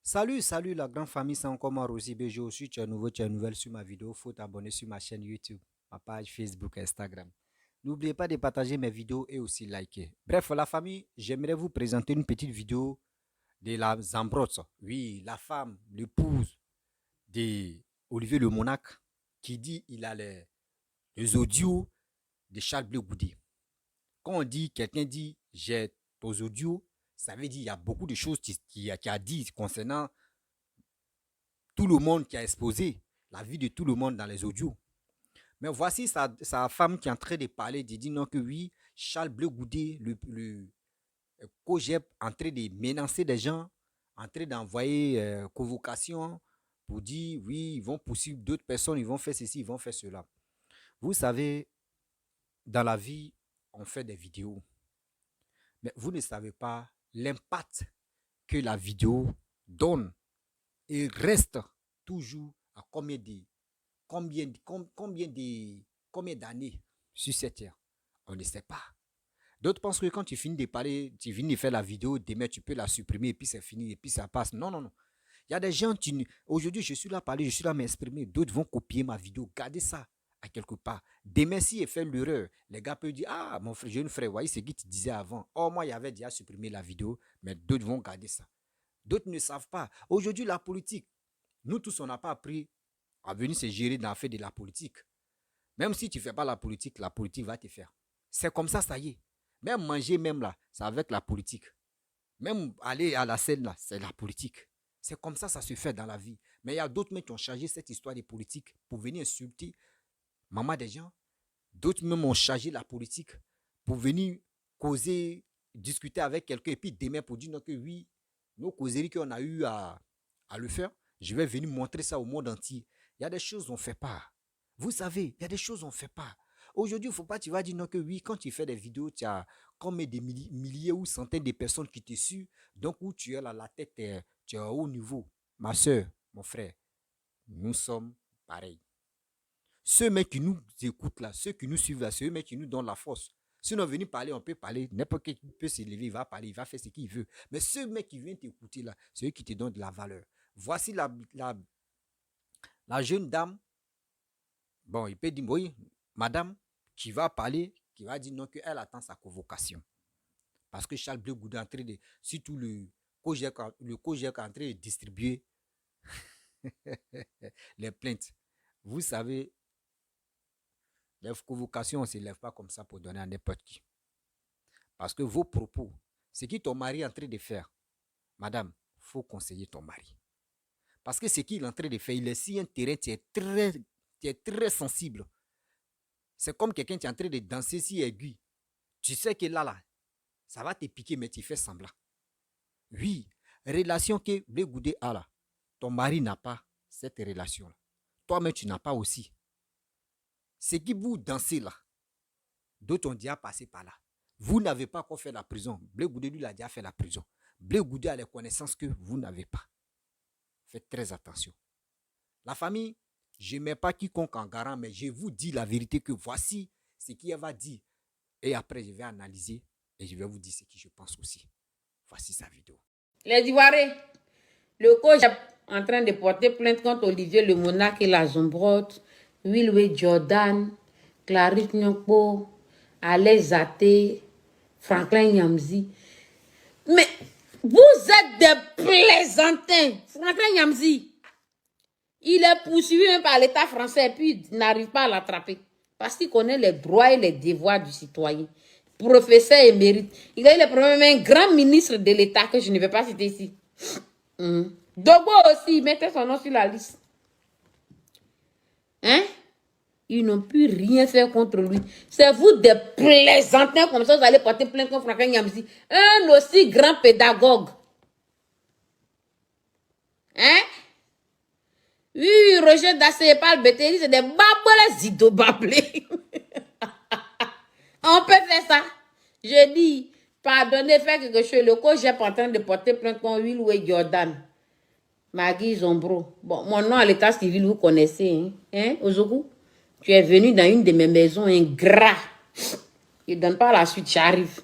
Salut la grande famille, c'est encore moi Rosy BG. Aussi, tu es nouveau, tu es nouvelle sur ma vidéo. Faut t'abonner sur ma chaîne YouTube, ma page Facebook, Instagram. N'oubliez pas de partager mes vidéos et aussi liker. Bref, la famille, j'aimerais vous présenter une petite vidéo de la Zambrotte. Oui, la femme, l'épouse de Olivier Le Monac, qui dit il a les audios de Charles Blé Goudé. Quand on dit, quelqu'un dit j'ai tes audios, ça veut dire qu'il y a beaucoup de choses qui a dit concernant tout le monde qui a exposé la vie de tout le monde dans les audios. Mais voici sa femme qui est en train de parler, de dire non que oui, Charles Blé Goudé, le COGEP, en train de menacer des gens, en train d'envoyer convocation pour dire oui, ils vont poursuivre d'autres personnes, ils vont faire ceci, ils vont faire cela. Vous savez, dans la vie, on fait des vidéos, mais vous ne savez pas l'impact que la vidéo donne et reste toujours à combien d'années sur cette terre. On ne sait pas. D'autres pensent que quand tu finis de parler, tu finis de faire la vidéo, demain tu peux la supprimer et puis c'est fini et puis ça passe. Non, non, non. Il y a des gens, aujourd'hui je suis là à parler, je suis là à m'exprimer. D'autres vont copier ma vidéo, garder ça à quelque part. Demain, si il fait l'erreur, les gars peuvent dire, ah, mon frère, jeune frère, voyez ce que tu disais avant. Oh, moi, il avait déjà supprimé la vidéo, mais d'autres vont garder ça. D'autres ne savent pas. Aujourd'hui, la politique, nous tous, on n'a pas appris à venir se gérer dans l'affaire de la politique. Même si tu ne fais pas la politique va te faire. C'est comme ça y est. Même manger, même là, c'est avec la politique. Même aller à la scène là, c'est la politique. C'est comme ça se fait dans la vie. Mais il y a d'autres mecs qui ont chargé cette histoire de politique pour venir insulter maman des gens. D'autres même ont chargé la politique pour venir causer, discuter avec quelqu'un et puis demain pour dire non, que oui, nos causeries qu'on a eu à le faire, je vais venir montrer ça au monde entier. Il y a des choses qu'on ne fait pas. Vous savez, il y a des choses qu'on ne fait pas. Aujourd'hui, il ne faut pas, tu vas dire non que oui, quand tu fais des vidéos, tu as comme des milliers ou centaines de personnes qui te suivent, donc où tu es là, la tête, tu es à haut niveau. Ma soeur, mon frère, nous sommes pareils. Ceux mecs qui nous écoutent là, ceux qui nous suivent là, ceux mecs qui nous donnent la force. Si on est venu parler, on peut parler. N'importe qui peut s'élever, il va parler, il va faire ce qu'il veut. Mais ceux mecs qui viennent t'écouter là, c'est eux qui te donnent de la valeur. Voici la jeune dame. Bon, il peut dire, oui, madame, qui va parler, qui va dire non, qu'elle attend sa convocation. Parce que Charles Blé Goudé est en train de, surtout le COGEC est en train de distribuer les plaintes. Vous savez, les convocations, on ne se lève pas comme ça pour donner à n'importe qui. Parce que vos propos, ce que ton mari est en train de faire, madame, il faut conseiller ton mari. Parce que ce qu'il est en train de faire, il est si un terrain, tu es très sensible. C'est comme quelqu'un qui est en train de danser si aigu. Tu sais que là, ça va te piquer, mais tu fais semblant. Oui, relation que Blé Goudé a là, ton mari n'a pas cette relation-là. Toi-même, tu n'as pas aussi. Ce qui vous dansez là, d'autres ont déjà passé par là. Vous n'avez pas encore fait la prison. Blé Goudé, lui, il a déjà fait la prison. Blé Goudé a les connaissances que vous n'avez pas. Faites très attention. La famille, je ne mets pas quiconque en garant, mais je vous dis la vérité que voici ce qu'il va dire. Et après, je vais analyser et je vais vous dire ce que je pense aussi. Voici sa vidéo. Les Ivoiriens, le coach est en train de porter plainte contre Olivier Le Monac et la Zambrotte, Wilwe Jordan, Clarisse Nyokpo, Alain Zate, Franklin Nyamzi. Mais vous êtes des plaisantins. Franklin Nyamzi, il est poursuivi par l'État français et puis il n'arrive pas à l'attraper. Parce qu'il connaît les droits et les devoirs du citoyen. Professeur émérite. Il a eu le problème un grand ministre de l'État que je ne vais pas citer ici. Dogbo aussi, mettez son nom sur la liste. Hein? Ils n'ont pu rien faire contre lui. C'est vous des plaisantins comme ça, vous allez porter plainte contre Franklin Nyamzi. Un aussi grand pédagogue. Hein? Oui, Roger Dassé parle Bétéli, c'est des babolés zidobablés. On peut faire ça. Je dis, pardonnez, faire quelque chose. Le coach est en train de porter plainte contre Will ou Jordan. Magui Zombro. Bon, mon nom à l'état civil, vous connaissez. Hein, Ozoku? Tu es venu dans une de mes maisons ingrat. Il ne donne pas la suite, j'arrive.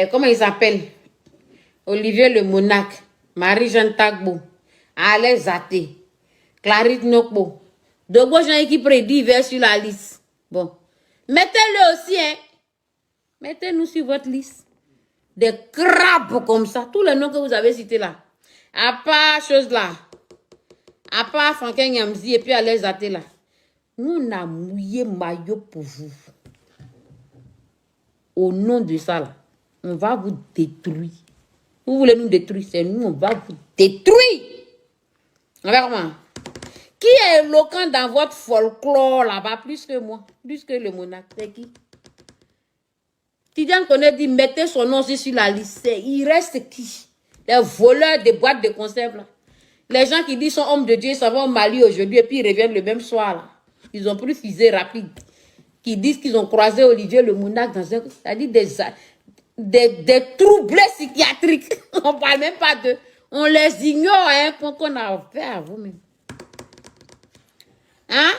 Comment il s'appelle? Olivier Le Monac. Marie-Jeanne Tagbo, Alain Zaté, Clarisse Nokbo. De gauche, gens qui prédit vers sur la liste. Bon. Mettez-le aussi, hein. Mettez-nous sur votre liste. Des crabes comme ça. Tous les noms que vous avez cités là. À part chose là. À part Franquin Nyamzi et puis Alain Zaté là. Nous, on a mouillé maillot pour vous. Au nom de ça là. On va vous détruire. Vous voulez nous détruire, c'est nous, on va vous détruire. Avec moi. Qui est éloquent dans votre folklore là-bas, plus que moi, plus que le monarque, c'est qui? Tidiane connaît dit, mettez son nom aussi sur la liste. Il reste qui? Les voleurs des boîtes de conserve là. Les gens qui disent sont hommes de Dieu, ça va au Mali aujourd'hui et puis ils reviennent le même soir là. Ils ont pris fusée rapide. Qui disent qu'ils ont croisé Olivier le monarque dans un... C'est-à-dire des troubles psychiatriques. On ne parle même pas de... On les ignore, hein, qu'on a fait à vous-même. Hein?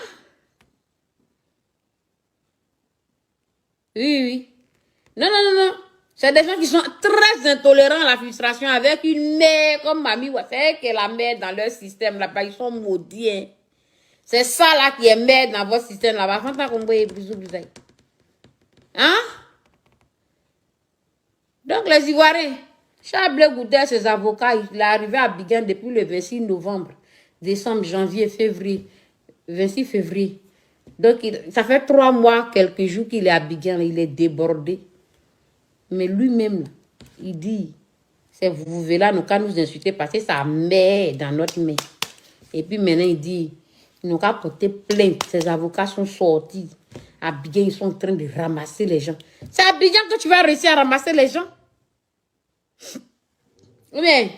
Oui, oui. Non, non, non, non. C'est des gens qui sont très intolérants à la frustration avec une mère comme mamie. C'est que la mère dans leur système là-bas, ils sont maudits. Hein. C'est ça là qui est mère dans votre système là-bas. Hein? Donc les Ivoiriens, Charles Goudel, ses avocats, il est arrivé à Abidjan depuis le 26 novembre, décembre, janvier, février, 26 février. Donc ça fait 3 mois, quelques jours qu'il est à Abidjan, il est débordé. Mais lui-même, il dit, c'est vous verrez là, nous qu'à nous insulter parce que sa mère dans notre main. Et puis maintenant, il dit, ils n'ont qu'à porter plainte, ses avocats sont sortis. À Abidjan, ils sont en train de ramasser les gens. C'est à Abidjan que tu vas réussir à ramasser les gens. Mais,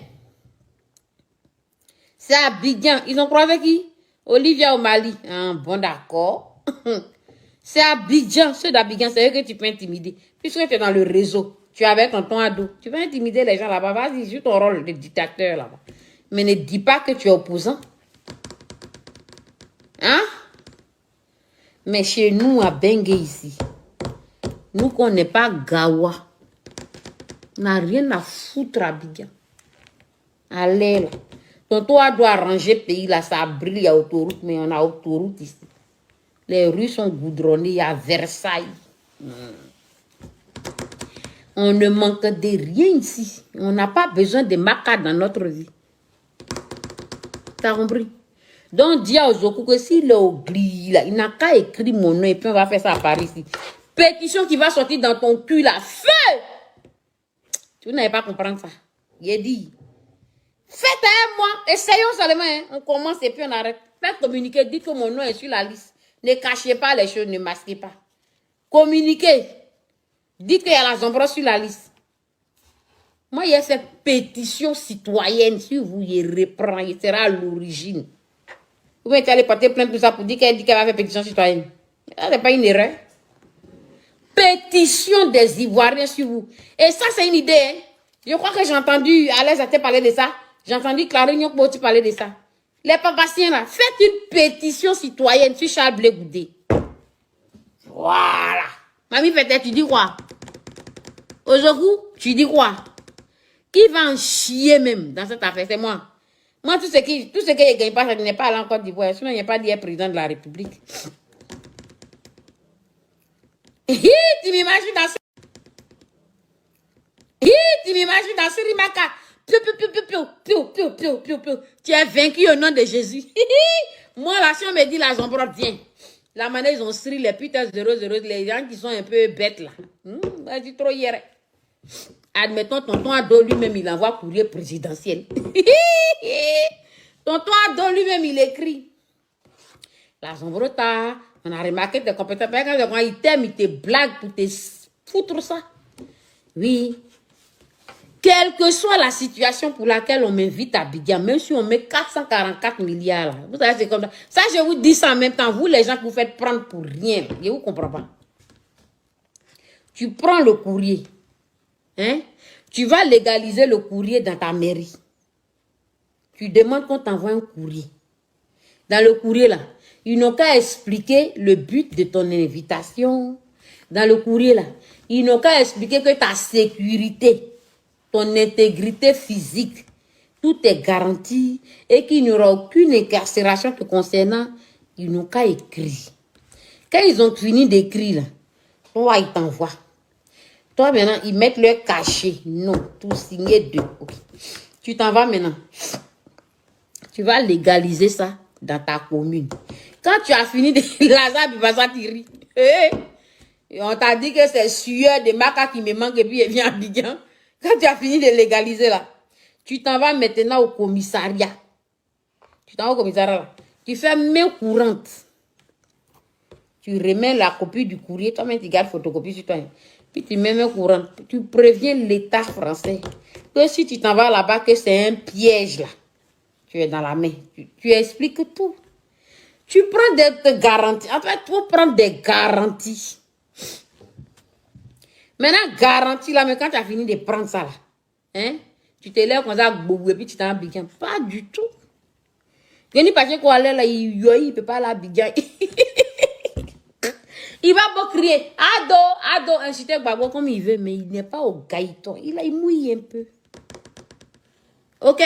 c'est à Abidjan. Ils ont croisé qui? Olivia au Mali. Ah, bon, d'accord. C'est à Abidjan. Ceux d'Abidjan, c'est eux que tu peux intimider. Puisque tu es dans le réseau, tu es avec ton ado. Tu vas intimider les gens là-bas. Vas-y, joue ton rôle de dictateur là-bas. Mais ne dis pas que tu es opposant. Hein? Mais chez nous, à Bengue ici, nous qu'on n'est pas Gawa, on n'a rien à foutre à Abidjan. Allez là. Tonton doit arranger le pays là, ça brille, il y a autoroute, mais on a autoroute ici. Les rues sont goudronnées, il y a Versailles. On ne manque de rien ici. On n'a pas besoin de macas dans notre vie. T'as compris? Donc, dis à Ozoku que s'il est au gris, là, il n'a qu'à écrire mon nom et puis on va faire ça à Paris ici. Pétition qui va sortir dans ton cul, là. Feu! Tu n'avais pas comprendre ça. Il dit, faites un mois, essayons seulement, hein. On commence et puis on arrête. Faites communiquer, dites que mon nom est sur la liste. Ne cachez pas les choses, ne masquez pas. Communiquez. Dites qu'il y a la Zombro sur la liste. Moi, il y a cette pétition citoyenne, si vous y reprenez, il sera à l'origine. Vous pouvez aller porter plainte tout ça pour dire qu'elle dit qu'elle va faire pétition citoyenne. Ce n'est pas une erreur. Pétition des Ivoiriens sur vous. Et ça, c'est une idée. Hein? Je crois que j'ai entendu Alain Zaté parler de ça. J'ai entendu Clarisse Nyokbo parler de ça. Les papaciens là, faites une pétition citoyenne sur Charles Blé Goudé. Voilà. Mamie, peut-être, tu dis quoi? Aujourd'hui, tu dis quoi? Qui va en chier même dans cette affaire? C'est moi. Moi, tout ce qui ne gagne pas, ça n'est pas allé en Côte d'Ivoire. Sinon, il n'y a pas d'hier président de la République. Tu m'imagines dans ce... Tu m'imagines dans ce rimaka. Tu es vaincu au nom de Jésus. Moi, là, si on me dit la Zombro, viens. La manière, ils ont sri les putains 00, les gens qui sont un peu bêtes là. Vas-y, trop hier. Admettons, tonton Ado lui-même, il envoie courrier présidentiel. Tonton Ado lui-même, il écrit. La Zombrota, on a remarqué tes compétences. Quand il t'aime, il te blague pour te foutre ça. Oui. Quelle que soit la situation pour laquelle on m'invite à Abidjan, même si on met 444 milliards, là, vous savez, c'est comme ça. Ça, je vous dis ça en même temps. Vous, les gens que vous faites prendre pour rien, je ne vous comprends pas. Tu prends le courrier. Hein? Tu vas légaliser le courrier dans ta mairie. Tu demandes qu'on t'envoie un courrier. Dans le courrier, là, ils n'ont qu'à expliquer le but de ton invitation. Dans le courrier, là, ils n'ont qu'à expliquer que ta sécurité, ton intégrité physique, tout est garanti et qu'il n'y aura aucune incarcération te concernant, ils n'ont qu'à écrire. Quand ils ont fini d'écrire, là, toi, ils t'envoient. Toi, maintenant, ils mettent leur cachet. Non, tout signé de. Okay. Tu t'en vas maintenant. Tu vas légaliser ça dans ta commune. Quand tu as fini de Lazare, ça tu ris. Et on t'a dit que c'est sueur de maca qui me manque et puis il vient à Abidjan. Quand tu as fini de légaliser là, tu t'en vas maintenant au commissariat. Tu t'en vas au commissariat là. Tu fais main courante. Tu remets la copie du courrier. Toi-même, tu gardes photocopie sur toi. Puis tu mets main courante. Tu préviens l'État français que si tu t'en vas là-bas, que c'est un piège là. Tu es dans la main. Tu expliques tout. Tu prends des garanties. En fait, tu prends des garanties. Maintenant, garantie là, mais quand tu as fini de prendre ça là, hein, tu te lèves comme ça, et puis tu t'en Abidjan. Pas du tout. Je ne pas quoi aller là, il peut pas aller à Abidjan. Il va pas crier, ado, inciter Gbagbo comme il veut, mais il n'est pas au gaïton. Il mouille un peu. Ok?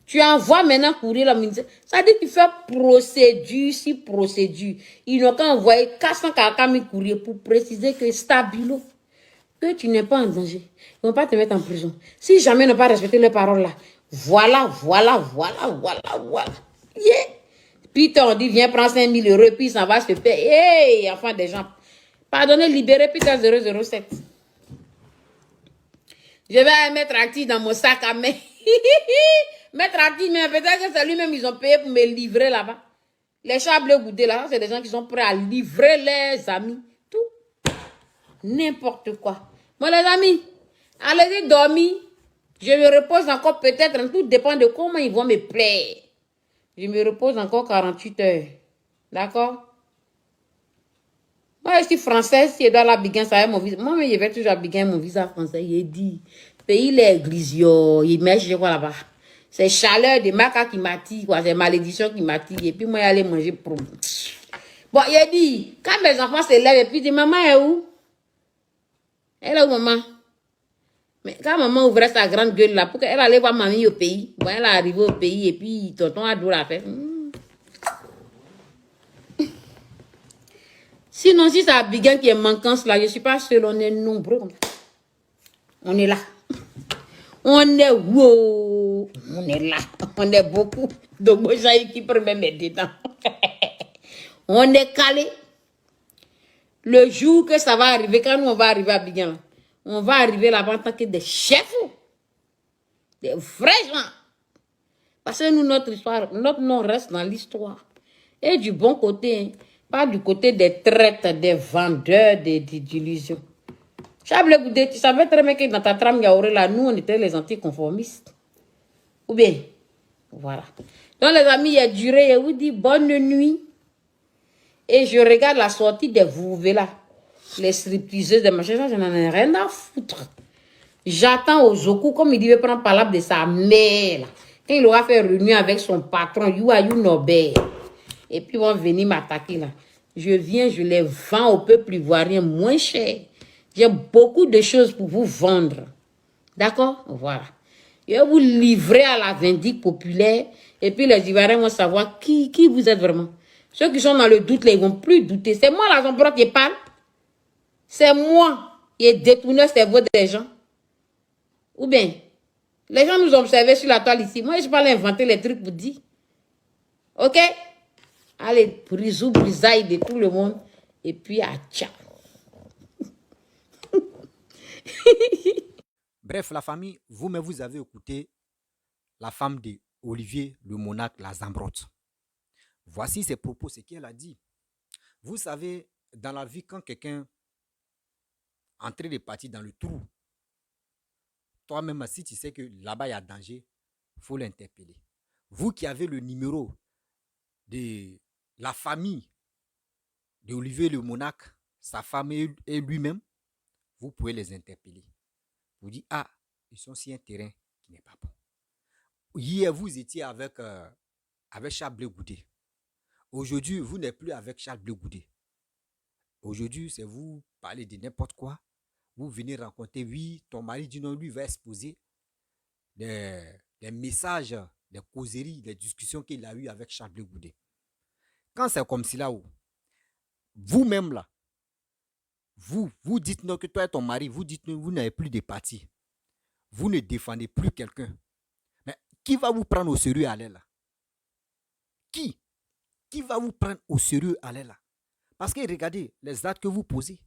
Tu envoies maintenant courir la ministère. Ça dit que tu fais procédure si procédure. Ils n'ont qu'à envoyer 440 courrier pour préciser que stabilo, que tu n'es pas en danger. Ils ne vont pas te mettre en prison. Si jamais ils n'ont pas respecté les paroles là, voilà. Yeah. Puis on dit, viens prendre 5 000 euros, puis ça va se faire. Hey, enfin des gens. Pardonnez, libérez, puis t'as 007. Je vais mettre actif dans mon sac à main. Mettre actif, mais peut-être que c'est lui-même, ils ont payé pour me livrer là-bas. Les chats bleus goûtés là, c'est des gens qui sont prêts à livrer leurs amis. Tout. N'importe quoi. Moi, les amis, allez-y dormir. Je me repose encore peut-être. Tout dépend de comment ils vont me plaire. Je me repose encore 48 heures. D'accord? Moi, je suis française. Si je dois l'Abidjan, ça va mon visa. Moi, je vais toujours Abidjan, mon visa français. Il dit, pays l'église, il met chez quoi là-bas. C'est chaleur de maca qui m'attire, quoi. C'est malédiction qui m'attire. Et puis, moi, je aller manger pour. Bon, il dit, quand mes enfants se lèvent, et puis, il dit, maman est où? Elle est où, maman? Mais quand maman ouvrait sa grande gueule là, pour qu'elle allait voir mamie au pays, bon, elle est arrivée au pays, et puis, tonton a dû la faire. Sinon, si c'est Abidjan qui est manquance là, je ne suis pas seule, on est nombreux. On est là. On est wow. On est là. On est beaucoup. Donc, moi, j'ai qui peut même mettre dedans. On est calé. Le jour que ça va arriver, quand nous on va arriver à Abidjan, on va arriver là-bas en tant que des chefs. Des vrais gens. Parce que nous, notre histoire, notre nom reste dans l'histoire. Et du bon côté, hein, pas du côté des traites, des vendeurs, d'illusions. Chable Goudé, tu savais très bien que dans ta trame Yaouré, là, nous, on était les anticonformistes. Ou bien, voilà. Donc, les amis, il a duré, je vous dis bonne nuit. Et je regarde la sortie des Vouvé là. Les stripteaseuses, des machins, ça, je n'en ai rien à foutre. J'attends aux Zoku, comme il dit, il veut prendre parole de sa mère, là. Quand il aura fait réunion avec son patron, You Nobel. Et puis, ils vont venir m'attaquer là. Je viens, je les vends au peuple ivoirien moins cher. J'ai beaucoup de choses pour vous vendre. D'accord? Voilà. Je vais vous livrer à la vindicte populaire. Et puis, les Ivoiriens vont savoir qui vous êtes vraiment. Ceux qui sont dans le doute, là, ils vont plus douter. C'est moi, la Zombrotte, qui parle. C'est moi qui ai détourné le cerveau des gens. Ou bien, les gens nous ont observés sur la toile ici. Moi, je ne vais pas inventer les trucs pour dire. OK? Allez, brisou, brisaille de tout le monde. Et puis, à ciao. Bref, la famille, vous-même, vous avez écouté la femme de Olivier le Monarque, la Zambrotte. Voici ses propos, ce qu'elle a dit. Vous savez, dans la vie, quand quelqu'un est en train de partir dans le trou, toi-même, si tu sais que là-bas, il y a danger, il faut l'interpeller. Vous qui avez le numéro de la famille d'Olivier le Monarque, sa femme et lui-même, vous pouvez les interpeller. Vous dites, ah, ils sont sur un terrain qui n'est pas bon. Hier, vous étiez avec Charles Blé Goudé. Aujourd'hui, vous n'êtes plus avec Charles Blé Goudé. Aujourd'hui, c'est vous parler de n'importe quoi. Vous venez rencontrer, oui, ton mari dit non, lui va exposer. des messages, des causeries, des discussions qu'il a eues avec Charles Blé Goudé. Quand c'est comme cela, vous-même là, vous dites-nous que toi et ton mari, vous dites-nous vous n'avez plus de parti. Vous ne défendez plus quelqu'un. Mais qui va vous prendre au sérieux à l'aile là? Qui? Qui va vous prendre au sérieux à l'aile là? Parce que regardez les actes que vous posez.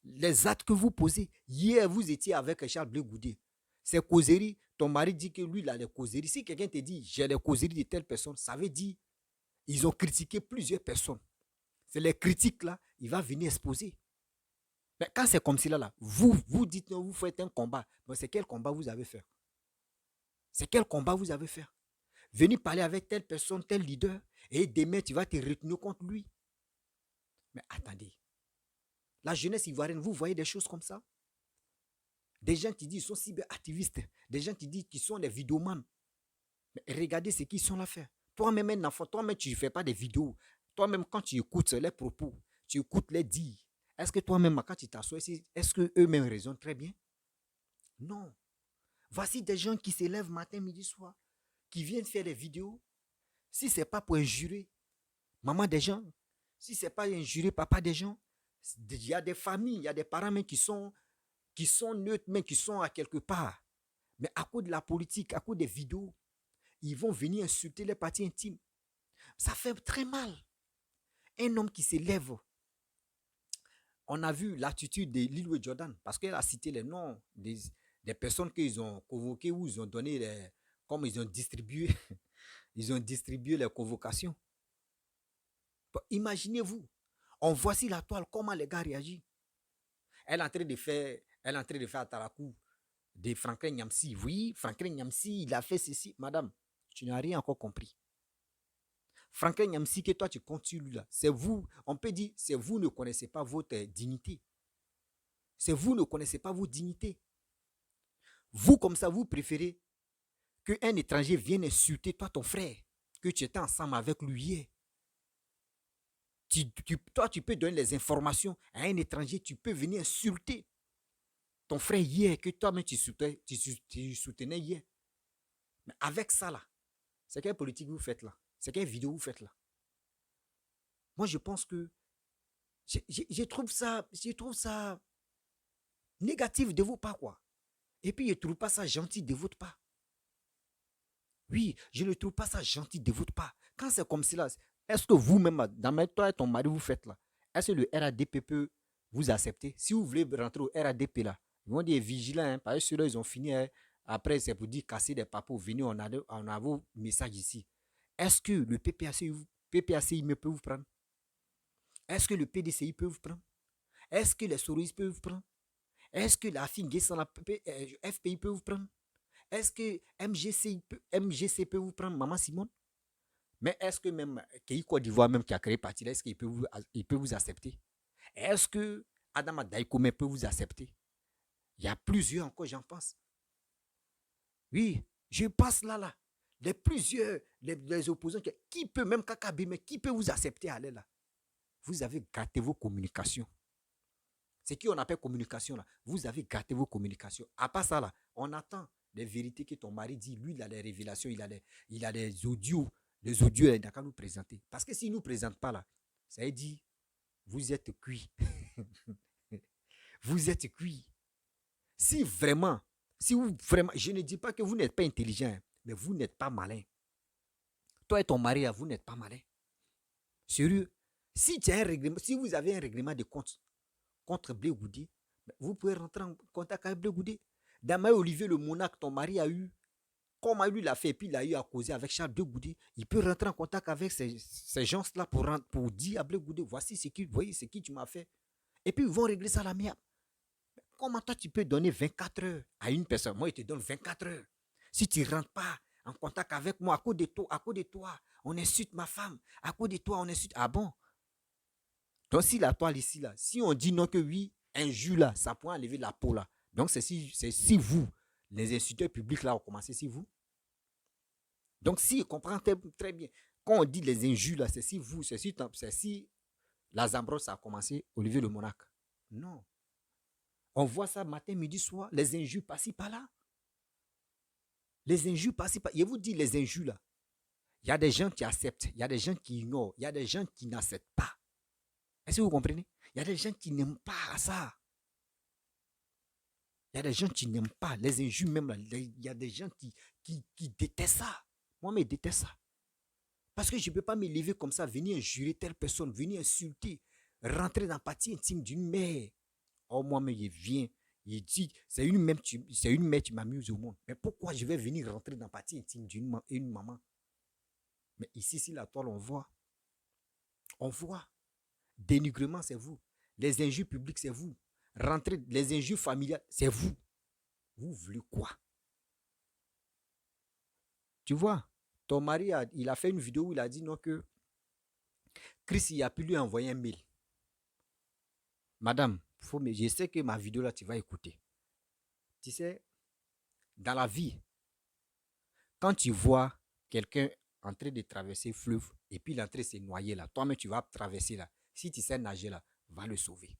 Les actes que vous posez. Hier, vous étiez avec Charles Blé Goudé. Ces causeries, ton mari dit que lui, il a les causeries. Si quelqu'un te dit, j'ai les causeries de telle personne, ça veut dire ils ont critiqué plusieurs personnes. C'est les critiques là, il va venir exposer. Mais quand c'est comme cela là, vous dites, non, vous faites un combat. Mais c'est quel combat vous avez fait? C'est quel combat vous avez fait? Venir parler avec telle personne, tel leader, et demain, tu vas te retenir contre lui. Mais attendez, la jeunesse ivoirienne, vous voyez des choses comme ça? Des gens qui disent qu'ils sont cyberactivistes, des gens qui disent qu'ils sont des vidéomans. Mais regardez ce qu'ils sont là faire. Toi-même, un enfant, toi-même, tu ne fais pas des vidéos. Toi-même, quand tu écoutes les propos, tu écoutes les dires, est-ce que toi-même, quand tu t'assois ici, est-ce qu'eux-mêmes raisonnent très bien? Non. Voici des gens qui se lèvent matin, midi, soir, qui viennent faire des vidéos. Si ce n'est pas pour injurer maman des gens, si ce n'est pas injurer papa des gens, il y a des familles, il y a des parents même qui sont neutres, mais qui sont à quelque part. Mais à cause de la politique, à cause des vidéos, ils vont venir insulter les parties intimes. Ça fait très mal. Un homme qui s'élève. On a vu l'attitude de Lil Jordan parce qu'elle a cité les noms des personnes qu'ils ont convoquées ou ils ont donné comme ils ont distribué, ils ont distribué les convocations. Imaginez-vous, on voit sur la toile comment les gars réagissent. Elle est en train de faire à Tarakou de Franklin Nyamsi. Oui, Franklin Nyamsi, il a fait ceci. Madame, tu n'as rien encore compris. Franklin Nyamsi, que toi tu comptes sur lui là, c'est vous, on peut dire, c'est vous ne connaissez pas votre dignité. C'est vous ne connaissez pas vos dignités. Vous, comme ça, vous préférez qu'un étranger vienne insulter toi, ton frère, que tu étais ensemble avec lui hier. Toi, tu peux donner les informations à un étranger, tu peux venir insulter ton frère hier, que toi-même tu soutenais hier. Mais avec ça, là, c'est quelle politique vous faites là? C'est quelle vidéo vous faites là? Moi, je pense que je trouve ça négatif de votre part, quoi. Et puis, je ne trouve pas ça gentil de votre part. Oui, je ne trouve pas ça gentil de votre part. Quand c'est comme cela, est-ce que vous-même, toi et ton mari, vous faites là? Est-ce que le RADP peut vous accepter? Si vous voulez rentrer au RADP là, ils vont dire vigilants, hein, parce que ceux-là, ils ont fini. Hein, après, c'est pour dire casser des papos. Venez, on a vos messages ici. Est-ce que le PPACI peut vous prendre? Est-ce que le PDCI peut vous prendre? Est-ce que les Soros peuvent vous prendre? Est-ce que la FINGE sans la FPI peut vous prendre? Est-ce que MGC peut vous prendre, Maman Simone? Mais est-ce que même Kéi Côte d'Ivoire, même qui a créé parti là, est-ce qu'il peut vous accepter? Est-ce que Adama Daikome peut vous accepter? Il y a plusieurs encore, j'en pense. Oui, je passe là. Les opposants, qui peut, même Kakabi, mais qui peut vous accepter à aller là? Vous avez gâté vos communications. C'est qui on appelle communication là. Vous avez gâté vos communications. À part ça là, on attend les vérités que ton mari dit. Lui, il a des révélations, il a des audios. Les audios, il n'a qu'à nous présenter. Parce que s'il ne nous présente pas là, ça veut dire, vous êtes cuit. Vous êtes cuit. Si vraiment, je ne dis pas que vous n'êtes pas intelligent, mais vous n'êtes pas malin. Toi et ton mari, vous n'êtes pas malin. Sérieux. Si vous avez un règlement de compte contre Blé Goudé, vous pouvez rentrer en contact avec Blé Goudé. Damae Olivier, le monarque, ton mari a eu, comme lui l'a fait, puis il a eu à causer avec Charles Blé Goudé, il peut rentrer en contact avec ces gens-là pour dire à Blé Goudé, voici ce qui, voyez, ce qui tu m'as fait. Et puis ils vont régler ça à l'amiable. Comment toi tu peux donner 24 heures à une personne? Moi, je te donne 24 heures. Si tu ne rentres pas en contact avec moi, à cause de toi, on insulte ma femme. À cause de toi, on insulte. Ah bon? Donc, si la toile ici, là, si on dit non que oui, un jus là, ça pourrait enlever la peau là. Donc, c'est si vous, les insulteurs publics là, ont commencé, si vous. Donc, si on comprend très bien, quand on dit les injures là, c'est si vous, c'est si la Zambros a commencé, Olivier le Monarque. Non. On voit ça matin, midi, soir, les injures par-ci, par-là. Les injures passent par. Je vous dis, les injures là. Il y a des gens qui acceptent, il y a des gens qui ignorent, il y a des gens qui n'acceptent pas. Est-ce que vous comprenez? Il y a des gens qui n'aiment pas ça. Il y a des gens qui n'aiment pas les injures même là. Il y a des gens qui détestent ça. Moi, je déteste ça. Parce que je ne peux pas me lever comme ça, venir injurer telle personne, venir insulter, rentrer dans la partie intime d'une mère. Oh, moi, mais il vient, il dit, c'est une mère qui m'amuse au monde. Mais pourquoi je vais venir rentrer dans la partie intime d'une maman? Mais ici, si la toile, on voit. On voit. Dénigrement, c'est vous. Les injures publiques, c'est vous. Rentrer, les injures familiales, c'est vous. Vous voulez quoi? Tu vois, ton mari, il a fait une vidéo où il a dit non que Chris, il a pu lui envoyer un mail. Madame, je sais que ma vidéo là, tu vas écouter. Tu sais, dans la vie, quand tu vois quelqu'un en train de traverser le fleuve et puis il est en train de se noyer là, toi-même tu vas traverser là. Si tu sais nager là, va le sauver.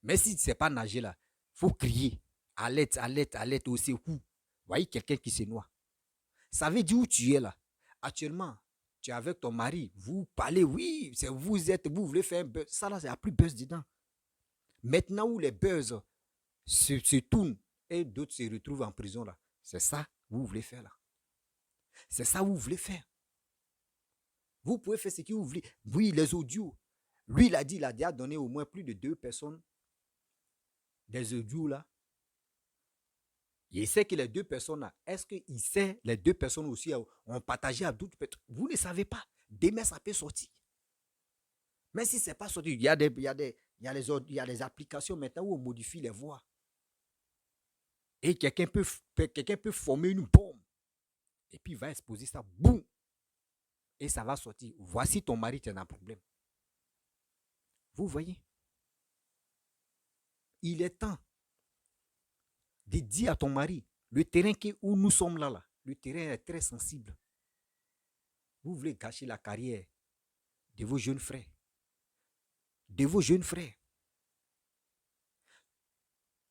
Mais si tu ne sais pas nager là, il faut crier. À l'aide, à l'aide, à l'aide, au secours. Voyez quelqu'un qui se noie. Ça veut dire où tu es là. Actuellement, tu es avec ton mari, vous parlez, oui, c'est vous voulez faire un buzz. Ça là, il n'y a plus buzz dedans. Maintenant où les buzz se tournent et d'autres se retrouvent en prison là, c'est ça que vous voulez faire là. C'est ça que vous voulez faire. Vous pouvez faire ce que vous voulez. Oui, les audios. Lui, il a dit, il a déjà donné au moins plus de 2 personnes des audios là. Il sait que les 2 personnes là, est-ce qu'il sait les 2 personnes aussi ont partagé à d'autres personnes? Vous ne savez pas. Demain, ça peut sortir. Mais si ce n'est pas sorti, il y a des applications maintenant où on modifie les voix. Et quelqu'un peut former une bombe. Et puis il va exposer ça, boum. Et ça va sortir. Voici ton mari, tu as un problème. Vous voyez? Il est temps de dire à ton mari, le terrain où nous sommes là, le terrain est très sensible. Vous voulez gâcher la carrière de vos jeunes frères. De vos jeunes frères.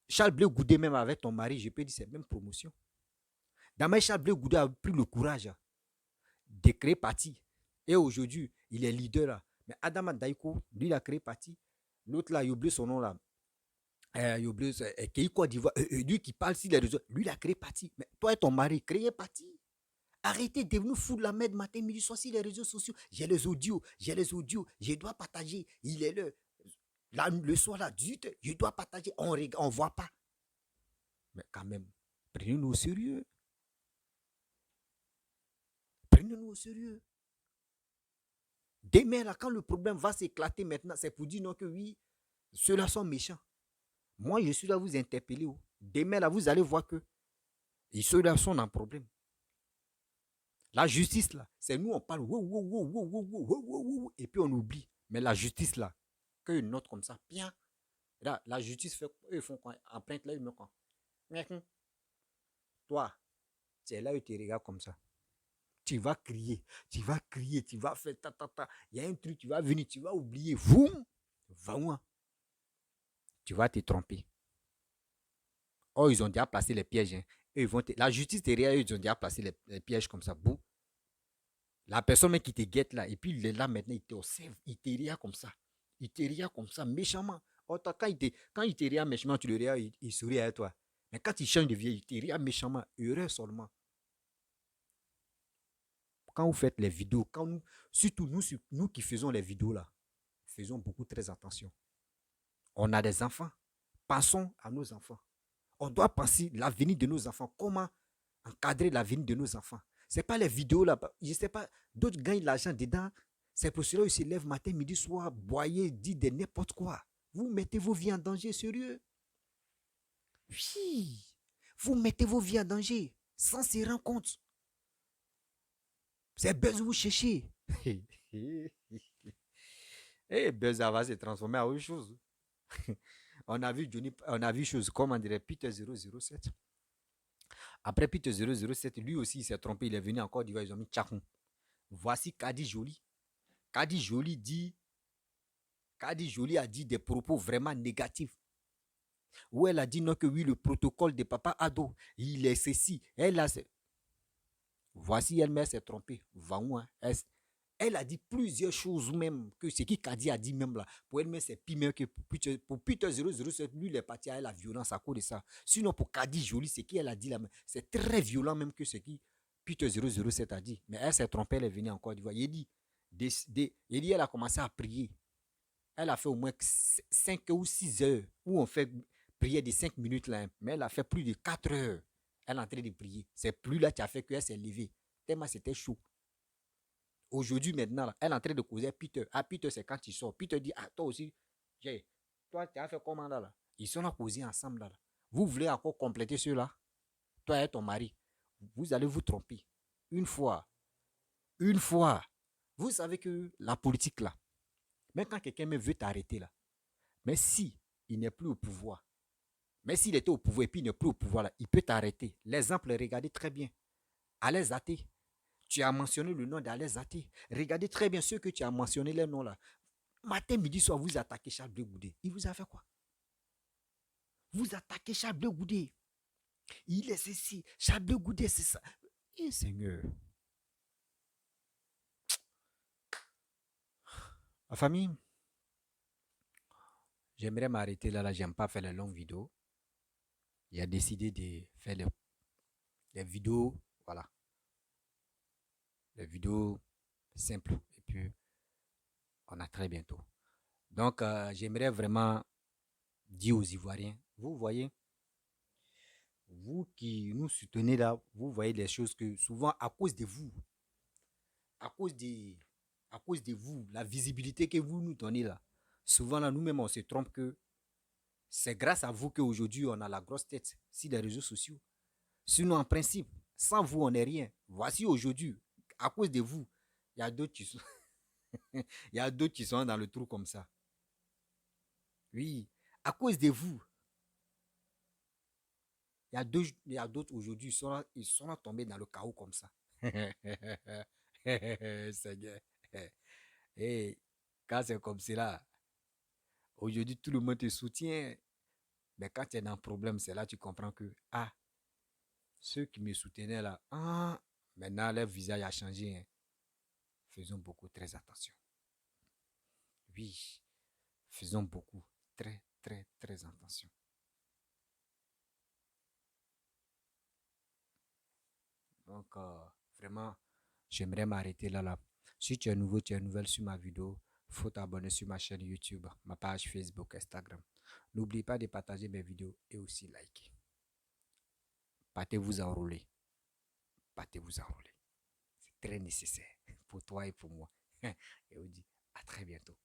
Charles Blé Goudé, même avec ton mari, je peux dire c'est même promotion. Damay Charles Blé Goudé a pris le courage de créer parti. Et aujourd'hui, il est leader là. Mais Adama Daiko, lui, il a créé parti. L'autre là, il a oublié son nom là. Lui qui parle sur les réseaux, lui, il a créé parti. Mais toi et ton mari, créez parti. Arrêtez de nous foutre la merde matin, midi, soir sur les réseaux sociaux. J'ai les audios, je dois partager. Il est le soir là, 18h, je dois partager. On ne voit pas. Mais quand même, prenez-nous au sérieux. Prenez-nous au sérieux. Demain, là, quand le problème va s'éclater maintenant, c'est pour dire non que oui, ceux-là sont méchants. Moi, je suis là à vous interpeller. Demain, là, vous allez voir que ceux-là sont dans problème. La justice, là, c'est nous, on parle, et puis on oublie. Mais la justice, là, qu'une note comme ça, bien. Là, la justice fait, eux font quoi? En plainte, là, ils me quoi? Toi, tu es là, ils te regardent comme ça. Tu vas crier, tu vas faire ta. Il y a un truc, tu vas venir, tu vas oublier. Vous, va où? Tu vas te tromper. Oh, ils ont déjà placé les pièges. Hein. La justice derrière eux, ils ont déjà placé les pièges comme ça. Boum. La personne qui te guette là, et puis il est là maintenant, il t'observe, il te regarde comme ça. Il te regarde comme ça, méchamment. Oh, quand il te regarde méchamment, tu le regardes, il sourit à toi. Mais quand il change de vie, il te regarde méchamment, heureux seulement. Quand vous faites les vidéos, surtout nous qui faisons les vidéos là, faisons beaucoup très attention. On a des enfants, pensons à nos enfants. On doit penser l'avenir de nos enfants, comment encadrer l'avenir de nos enfants. Ce n'est pas les vidéos là, je ne sais pas, d'autres gagnent l'argent dedans, c'est pour cela qu'ils se lèvent matin, midi, soir, boyer, disent de n'importe quoi. Vous mettez vos vies en danger, sérieux. Oui, vous mettez vos vies en danger, sans se rendre compte. C'est buzz vous cherchez. Et buzz va se transformer en autre chose. On a vu chose, comme on dirait Peter 007. Après Peter 007, lui aussi il s'est trompé, il est venu encore d'Ivoire, ils ont mis Tchakon. Voici Kadi Jolie. Kadi Jolie a dit des propos vraiment négatifs. Où elle a dit non, que oui, le protocole de papa ado, il est ceci. Elle a... Voici, elle-même s'est trompée. Elle a dit plusieurs choses même que ce qui Kadi a dit même là. Pour elle-même, c'est pire même que pour Peter 007. Lui, il est parti à la violence à cause de ça. Sinon, pour Kadi Jolie, ce qu'elle a dit là, c'est très violent même que ce qui Peter 007 a dit. Mais elle s'est trompée, elle est venue en Côte d'Ivoire. Elle a commencé à prier. Elle a fait au moins 5 ou 6 heures où on fait prier de 5 minutes là. Mais elle a fait plus de 4 heures. Elle est en train de prier. C'est plus là qui a fait qu'elle s'est levée. Tellement c'était chaud. Aujourd'hui, maintenant, là, elle est en train de causer à Peter. Ah, Peter, c'est quand il sort. Peter dit, ah, toi aussi, toi, tu as fait comment là? Ils sont là causés ensemble là. Vous voulez encore compléter cela? Toi et ton mari. Vous allez vous tromper. Une fois. Vous savez que la politique là, même quand quelqu'un veut t'arrêter là, mais si il n'est plus au pouvoir, mais s'il était au pouvoir et puis il n'est plus au pouvoir là, il peut t'arrêter. L'exemple, regardez très bien. Allez athée. Tu as mentionné le nom d'Alain Zaté. Regardez très bien ceux que tu as mentionné, les noms là. Matin, midi, soir, vous attaquez Charles Blé Goudé. Il vous a fait quoi? Vous attaquez Charles Blé Goudé. Il est ceci. Charles Blé Goudé, c'est ça. Eh Seigneur. Ma famille, j'aimerais m'arrêter là. J'aime pas faire les longues vidéos. Il a décidé de faire les vidéos, voilà. Les vidéos simples. Et puis, on a très bientôt. Donc, j'aimerais vraiment dire aux Ivoiriens, vous voyez, vous qui nous soutenez là, vous voyez les choses que souvent à cause de vous, à cause de, à cause de vous, la visibilité que vous nous donnez là, souvent là, nous-mêmes, on se trompe que c'est grâce à vous qu'aujourd'hui, on a la grosse tête sur les réseaux sociaux. Sinon, en principe, sans vous, on n'est rien. Voici aujourd'hui, à cause de vous, il y a d'autres qui sont, il y a d'autres qui sont dans le trou comme ça. Oui, à cause de vous, il y a d'autres aujourd'hui, ils sont là tombés dans le chaos comme ça. Seigneur. Et quand c'est comme cela, aujourd'hui, tout le monde te soutient. Mais quand tu es dans un problème, c'est là que tu comprends que, ah, ceux qui me soutenaient là, ah, maintenant leur visage a changé. Hein. Faisons beaucoup très attention. Oui, faisons beaucoup très, très, très attention. Donc, vraiment, j'aimerais m'arrêter là. Si tu es nouveau, tu es nouvelle sur ma vidéo, il faut t'abonner sur ma chaîne YouTube, ma page Facebook, Instagram. N'oublie pas de partager mes vidéos et aussi liker. Partez-vous enrôler. Partez-vous enrôler. C'est très nécessaire pour toi et pour moi. Et on dit à très bientôt.